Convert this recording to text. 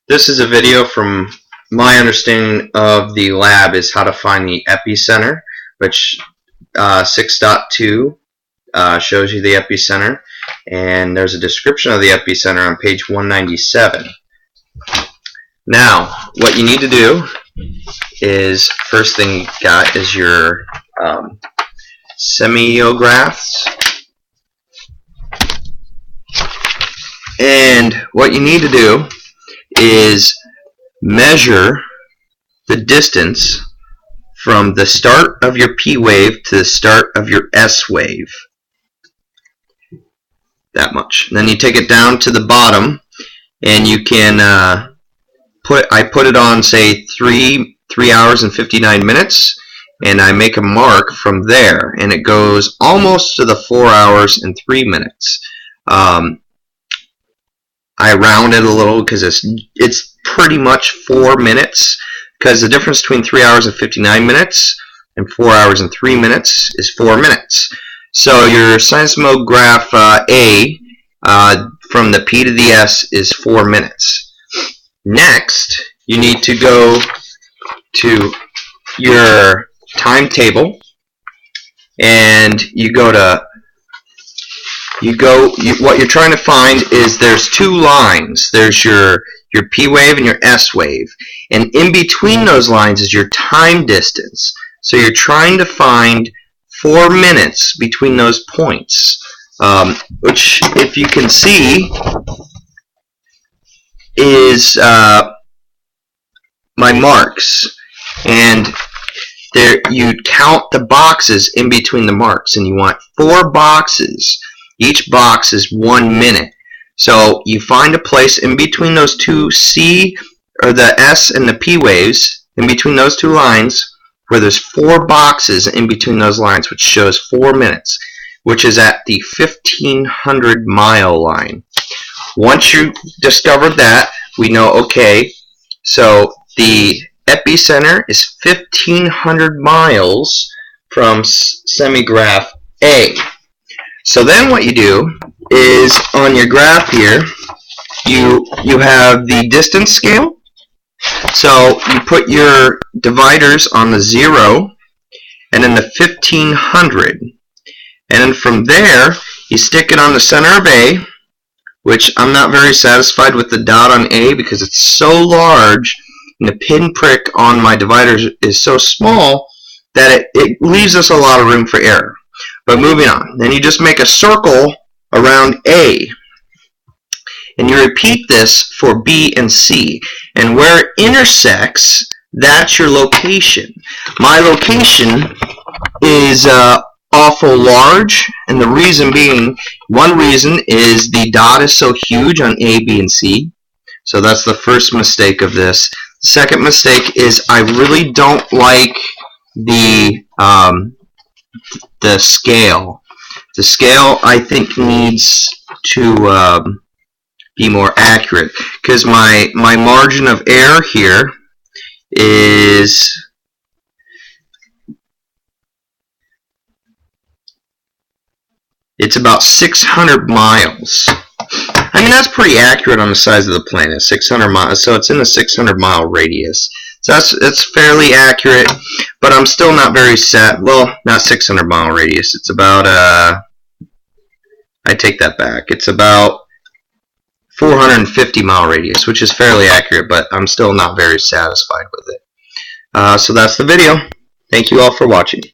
This is a video from my understanding of the lab is how to find the epicenter, which 6.2 shows you the epicenter, and there's a description of the epicenter on page 197. Now, what you need to do is, first thing you got is your semiographs, and what you need to do is measure the distance from the start of your P wave to the start of your S wave. That much. And then you take it down to the bottom, and you can I put it on, say, 3 hours and 59 minutes, and I make a mark from there, and it goes almost to the 4 hours and 3 minutes. I round it a little because it's pretty much 4 minutes, because the difference between 3 hours and 59 minutes and 4 hours and 3 minutes is 4 minutes. So your seismograph A from the P to the S is 4 minutes. Next, you need to go to your timetable, and what you're trying to find is there's two lines. There's your P wave and your S wave, and in between those lines is your time distance. So you're trying to find 4 minutes between those points, which, if you can see, is my marks. And there you count the boxes in between the marks, and you want 4 boxes. Each box is 1 minute. So you find a place in between those two C, or the S and the P waves, in between those two lines, where there's 4 boxes in between those lines, which shows 4 minutes, which is at the 1,500 mile line. Once you discovered that, we know, okay, so the epicenter is 1,500 miles from semigraph A. So then what you do is, on your graph here, you have the distance scale. So you put your dividers on the 0 and then the 1,500. And then from there, you stick it on the center of A, which I'm not very satisfied with the dot on A because it's so large, and the pinprick on my dividers is so small that it leaves us a lot of room for error. But moving on, then you just make a circle around A, and you repeat this for B and C, and where it intersects, that's your location. My location is awful large, and the reason being, one reason is the dot is so huge on A, B, and C. So that's the first mistake of this. The second mistake is I really don't like the scale. The scale, I think, needs to be more accurate, because my margin of error here is it's about 600 miles. I mean, that's pretty accurate on the size of the planet, 600 miles. So it's in a 600-mile radius. So that's fairly accurate, but I'm still not very set. Well, not 600-mile radius. It's about I take that back. It's about 450-mile radius, which is fairly accurate, but I'm still not very satisfied with it. So that's the video. Thank you all for watching.